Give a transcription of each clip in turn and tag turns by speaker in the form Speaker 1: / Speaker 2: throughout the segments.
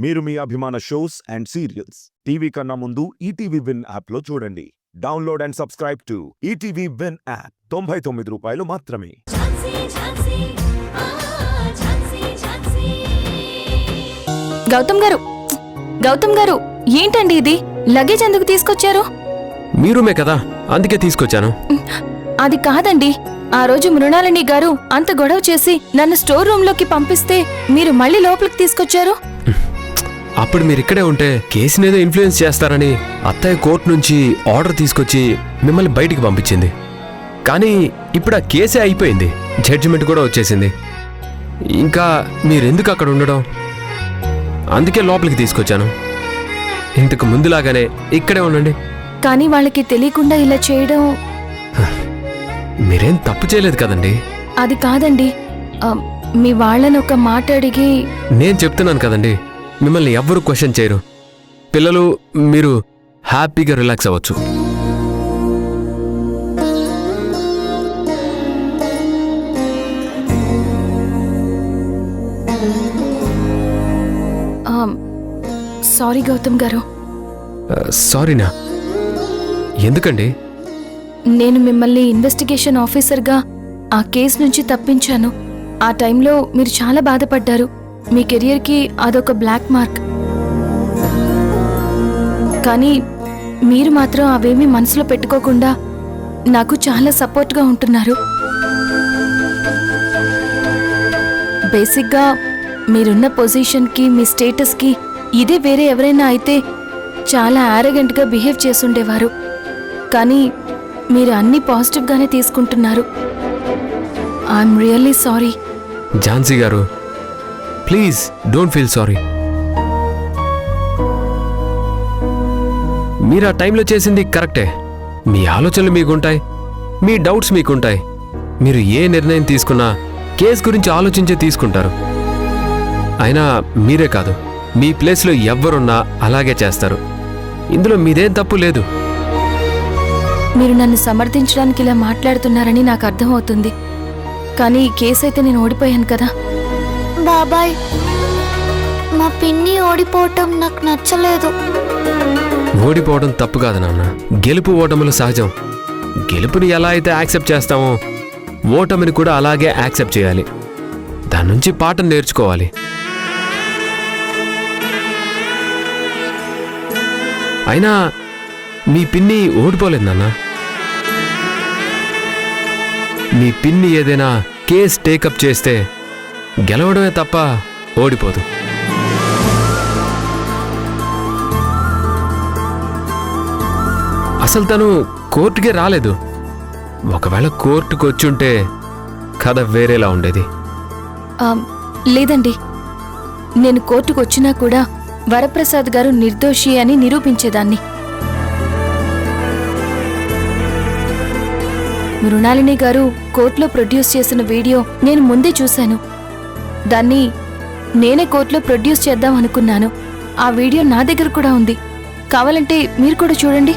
Speaker 1: మీరు మీ అభిమాన shows and serials TV కన్నా ముందు ఈటీవీ విన్ యాప్లో చూడండి. Download and subscribe to ETV win app. 99 రూపాయలు మాత్రమే.
Speaker 2: గౌతమ్ గారు ఏంటండి ఇది? లగేజ్ ఎందుకు తీసుకొచ్చారు?
Speaker 3: మీ రూమే కదా, అందుకే తీసుకొచ్చాను.
Speaker 2: అది కాదండి, ఆ రోజు మృణాలిని గారు అంత గొడవ చేసి నన్ను స్టోర్ రూమ్ లోకి పంపిస్తే మీరు మళ్ళీ లోపలికి తీసుకొచ్చారు.
Speaker 3: అప్పుడు మీరు ఇక్కడే ఉంటే కేసునేదో ఇన్ఫ్లుయెన్స్ చేస్తారని అత్తయ్య కోర్టు నుంచి ఆర్డర్ తీసుకొచ్చి మిమ్మల్ని బయటికి పంపించింది. కానీ ఇప్పుడు ఆ కేసే అయిపోయింది, జడ్జిమెంట్ కూడా వచ్చేసింది. ఇంకా మీరెందుకు అక్కడ ఉండడం? అందుకే లోపలికి తీసుకొచ్చాను. ఇంతకు ముందులాగానే ఇక్కడే ఉండండి.
Speaker 2: కానీ వాళ్ళకి తెలియకుండా ఇలా చేయడం...
Speaker 3: మీరేం తప్పు చేయలేదు కదండి.
Speaker 2: అది కాదండి, మీ వాళ్ళని ఒక మాట అడిగి...
Speaker 3: నేను చెప్తున్నాను కదండి, మిమ్మల్ని ఎవ్వరూ క్వశ్చన్ చేయరు. పిల్లలు, మీరు హ్యాపీగా రిలాక్స్ అవ్వచ్చు.
Speaker 2: సారీ గౌతమ్ గారు.
Speaker 3: సారీనా? ఎందుకండి?
Speaker 2: నేను మిమ్మల్ని ఇన్వెస్టిగేషన్ ఆఫీసర్గా ఆ కేసు నుంచి తప్పించాను. ఆ టైంలో మీరు చాలా బాధపడ్డారు. మీ కెరియర్కి అదొక బ్లాక్ మార్క్. కానీ మీరు మాత్రం అవేమీ మనసులో పెట్టుకోకుండా నాకు చాలా సపోర్ట్గా ఉంటున్నారు. బేసిక్గా మీరున్న పొజిషన్కి, మీ స్టేటస్కి ఇదే వేరే ఎవరైనా అయితే చాలా యారగెంట్గా బిహేవ్ చేసుండేవారు. కానీ మీరు అన్నీ పాజిటివ్గానే తీసుకుంటున్నారు. I'm really sorry.
Speaker 3: ఝాన్సీ గారు, ప్లీజ్ డోంట్ ఫీల్ సారీ. మీరు ఆ టైంలో చేసింది కరెక్టే. మీ ఆలోచనలు మీకుంటాయి, మీ డౌట్స్ మీకుంటాయి. మీరు ఏ నిర్ణయం తీసుకున్నా కేసు గురించి ఆలోచించే తీసుకుంటారు. అయినా మీరే కాదు, మీ ప్లేస్లో ఎవ్వరున్నా అలాగే చేస్తారు. ఇందులో మీదేం తప్పు లేదు.
Speaker 2: మీరు నన్ను సమర్థించడానికి ఇలా మాట్లాడుతున్నారని నాకు అర్థమవుతుంది. కానీ ఈ కేసు అయితే నేను ఓడిపోయాను కదా.
Speaker 4: బాబాయ్, మా పిన్ని ఓడిపోవటం నాకు నచ్చలేదు.
Speaker 3: ఓడిపోవడం తప్పు కాదు నాన్న, గెలుపు ఓటములు సహజం. గెలుపుని ఎలా అయితే యాక్సెప్ట్ చేస్తామో ఓటమిని కూడా అలాగే యాక్సెప్ట్ చేయాలి. దాని నుంచి పాఠం నేర్చుకోవాలి. అయినా మీ పిన్ని ఓడిపోలేదు నాన్న. మీ పిన్ని ఏదైనా కేస్ టేకప్ చేస్తే గెలవడమే తప్ప ఓడిపోదు. అసలు తను కోర్టుకే రాలేదు. ఒకవేళ కోర్టుకు వచ్చుంటే కథ వేరేలా ఉండేది.
Speaker 2: లేదండి, నేను కోర్టుకు వచ్చినా కూడా వరప్రసాద్ గారు నిర్దోషి అని నిరూపించేదాన్ని. మృణాలిని గారు కోర్టులో ప్రొడ్యూస్ చేసిన వీడియో నేను ముందే చూశాను. దాన్ని నేనే కోర్టులో ప్రొడ్యూస్ చేద్దాం అనుకున్నాను. ఆ వీడియో నా దగ్గర కూడా ఉంది. కావాలంటే మీరు కూడా చూడండి.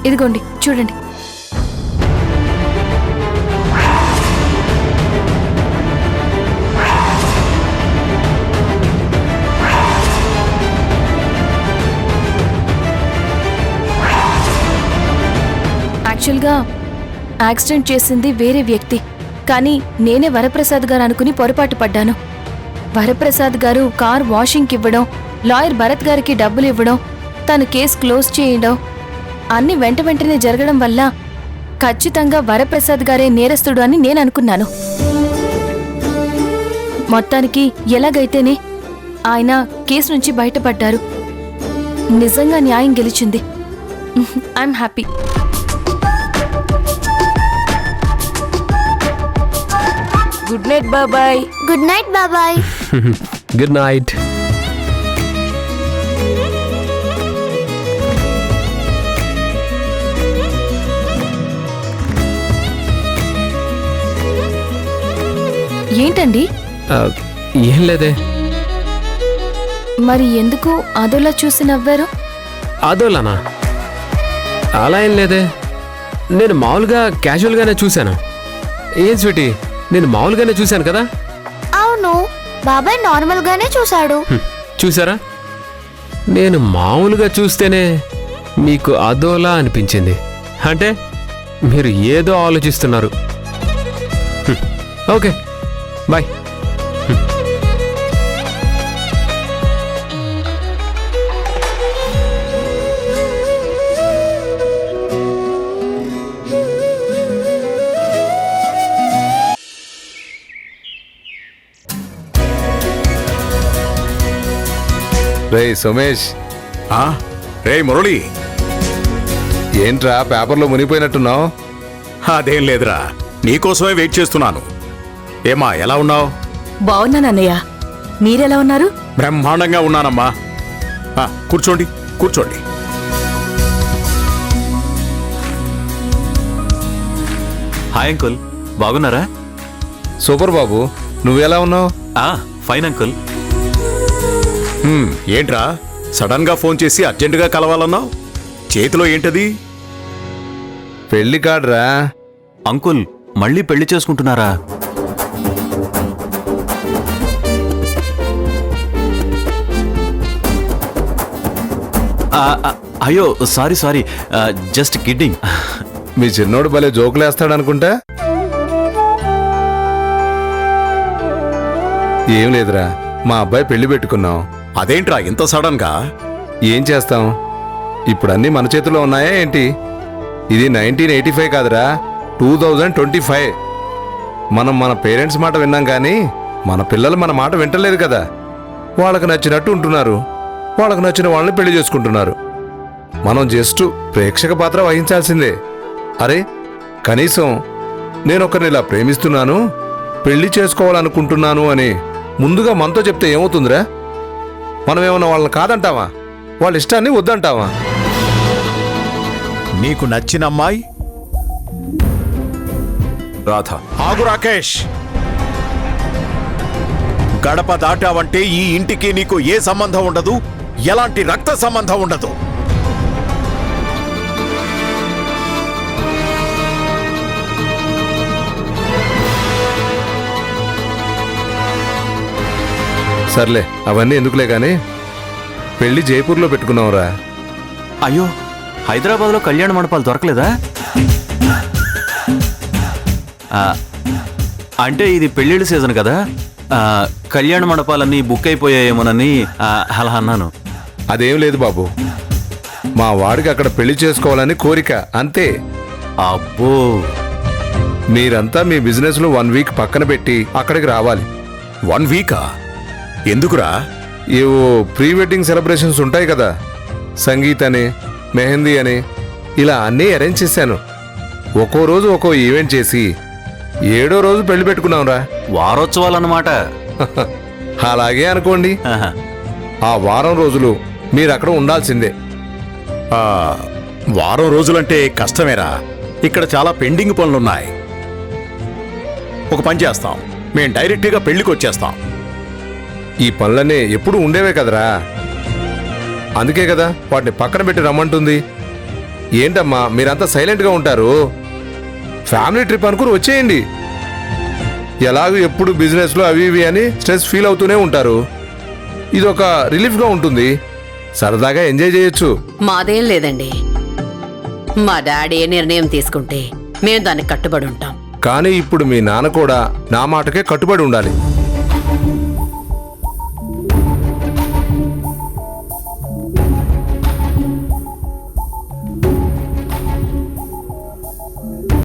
Speaker 2: ఇదిగోండి, చూడండి. యాక్చువల్గా యాక్సిడెంట్ చేసింది వేరే వ్యక్తి, కానీ నేనే వరప్రసాద్ గారు అనుకుని పొరపాటు పడ్డాను. వరప్రసాద్ గారు కార్ వాషింగ్కి ఇవ్వడం, లాయర్ భరత్ గారికి డబ్బులు ఇవ్వడం, తను కేసు క్లోజ్ చేయడం అన్నీ వెంటనే జరగడం వల్ల ఖచ్చితంగా వరప్రసాద్ గారే నేరస్తుడు అని నేను అనుకున్నాను. మొత్తానికి ఎలాగైతేనే ఆయన కేసు నుంచి బయటపడ్డారు. నిజంగా న్యాయం గెలిచింది. I'm happy. గుడ్ నైట్ బాబాయ్.
Speaker 4: గుడ్ నైట్ బాబాయ్.
Speaker 3: Good night.
Speaker 2: ఏంటండి?
Speaker 3: ఏం లేదే.
Speaker 2: మరి ఎందుకు అదోలా చూసి నవ్వారు?
Speaker 3: అదోలానా? అలా ఏం లేదే, నేను మామూలుగా క్యాజువల్గానే చూశాను. ఏం స్వీటీ, నేను మామూలుగానే చూశాను కదా.
Speaker 4: అవును, బాబాయ్ నార్మల్ గానే చూశాడు.
Speaker 3: చూసారా, నేను మామూలుగా చూస్తేనే మీకు అదోలా అనిపించింది. అంటే మీరు ఏదో ఆలోచిస్తున్నారు. Okay, bye.
Speaker 5: రే సోమేష్,
Speaker 6: రే మురళి,
Speaker 5: ఏంట్రా పేపర్లో మునిగిపోయినట్టున్నావు?
Speaker 6: అదేం లేదురా, నీకోసమే వెయిట్ చేస్తున్నాను. ఏమా, ఎలా ఉన్నావు?
Speaker 7: బాగున్నానన్నయ్య, మీరెలా ఉన్నారు?
Speaker 6: బ్రహ్మాండంగా ఉన్నానమ్మా. కూర్చోండి కూర్చోండి.
Speaker 8: హాయ్ అంకుల్, బాగున్నారా?
Speaker 5: సూపర్ బాబు, నువ్వెలా ఉన్నావు?
Speaker 8: Fine uncle.
Speaker 6: ఏంట్రా సడన్ గా ఫోన్ చేసి అర్జెంటుగా కలవాలన్నావు? చేతిలో ఏంటది?
Speaker 5: పెళ్లి కార్డ్రా.
Speaker 8: అంకుల్, మళ్ళీ పెళ్లి చేసుకుంటున్నారా? అయ్యో సారీ సారీ, జస్ట్ కిడ్డింగ్.
Speaker 5: మీ చిన్నోడు భలే జోకులేస్తాడనుకుంటా. ఏం లేదురా, మా అబ్బాయి పెళ్లి పెట్టుకున్నాం.
Speaker 6: అదేంట్రా ఇంత సడన్ గా?
Speaker 5: ఏం చేస్తాం, ఇప్పుడు అన్నీ మన చేతిలో ఉన్నాయా ఏంటి? ఇది 1985 కాదురా, 2025. మనం మన పేరెంట్స్ మాట విన్నాం కానీ మన పిల్లలు మన మాట వింటలేదు కదా. వాళ్ళకి నచ్చినట్టు ఉంటున్నారు, వాళ్ళకి నచ్చిన వాళ్ళని పెళ్లి చేసుకుంటున్నారు. మనం జస్ట్ ప్రేక్షక పాత్ర వహించాల్సిందే. అరే, కనీసం నేనొకరిని ఇలా ప్రేమిస్తున్నాను, పెళ్లి చేసుకోవాలనుకుంటున్నాను అని ముందుగా మనతో చెప్తే ఏమవుతుందిరా? మనమేమన్నా వాళ్ళని కాదంటావా? వాళ్ళ ఇష్టాన్ని వద్దంటావా?
Speaker 6: నీకు నచ్చిన అమ్మాయి రాధ. ఆగు రాకేష్, గడప దాటావంటే ఈ ఇంటికి నీకు ఏ సంబంధం ఉండదు, ఎలాంటి రక్త సంబంధం ఉండదు.
Speaker 5: సర్లే, అవన్నీ ఎందుకులే గాని పెళ్లి జైపూర్లో పెట్టుకున్నావురా.
Speaker 8: అయ్యో, హైదరాబాద్లో కళ్యాణ మండపాలు దొరకలేదా? అంటే ఇది పెళ్ళిళ్ళ సీజన్ కదా, కళ్యాణ మండపాలన్నీ బుక్ అయిపోయాయేమోనని అలా అన్నాను.
Speaker 5: అదేం లేదు బాబు, మా వాడికి అక్కడ పెళ్లి చేసుకోవాలని కోరిక, అంతే.
Speaker 8: అబ్బో,
Speaker 5: మీరంతా మీ బిజినెస్లో 1 వీక్ పక్కన పెట్టి అక్కడికి రావాలి.
Speaker 6: 1 వీకా? ఎందుకురా?
Speaker 5: ఏవో ప్రీ వెడ్డింగ్ సెలబ్రేషన్స్ ఉంటాయి కదా, సంగీత్ అని, మెహందీ అని, ఇలా అన్నీ అరేంజ్ చేశాను. ఒక్కో రోజు ఒక్కో ఈవెంట్ చేసి 7వ రోజు పెళ్లి పెట్టుకున్నాంరా.
Speaker 8: వారోత్సవాలన్నమాట.
Speaker 5: అలాగే అనుకోండి. ఆ వారం రోజులు మీరు అక్కడ ఉండాల్సిందే.
Speaker 6: వారం రోజులంటే కష్టమేరా, ఇక్కడ చాలా పెండింగ్ పనులున్నాయి. ఒక పని చేస్తాం, మేం డైరెక్ట్గా పెళ్లికి వచ్చేస్తాం.
Speaker 5: ఈ పనులన్నీ ఎప్పుడు ఉండేవే కదరా, అందుకే కదా వాటిని పక్కన పెట్టి రమ్మంటుంది. ఏంటమ్మా మీరంతా సైలెంట్గా ఉంటారు? ఫ్యామిలీ ట్రిప్ అనుకుని వచ్చేయండి. ఎలాగూ ఎప్పుడు బిజినెస్లో అవి ఇవి అని స్ట్రెస్ ఫీల్ అవుతూనే ఉంటారు. ఇదొక రిలీఫ్గా ఉంటుంది, సరదాగా ఎంజాయ్ చేయొచ్చు.
Speaker 9: మాదేం లేదండి, మా డాడీ ఏ నిర్ణయం తీసుకుంటే మేము దానికి కట్టుబడి ఉంటాం.
Speaker 5: కానీ ఇప్పుడు మీ నాన్న కూడా నా మాటకే కట్టుబడి ఉండాలి.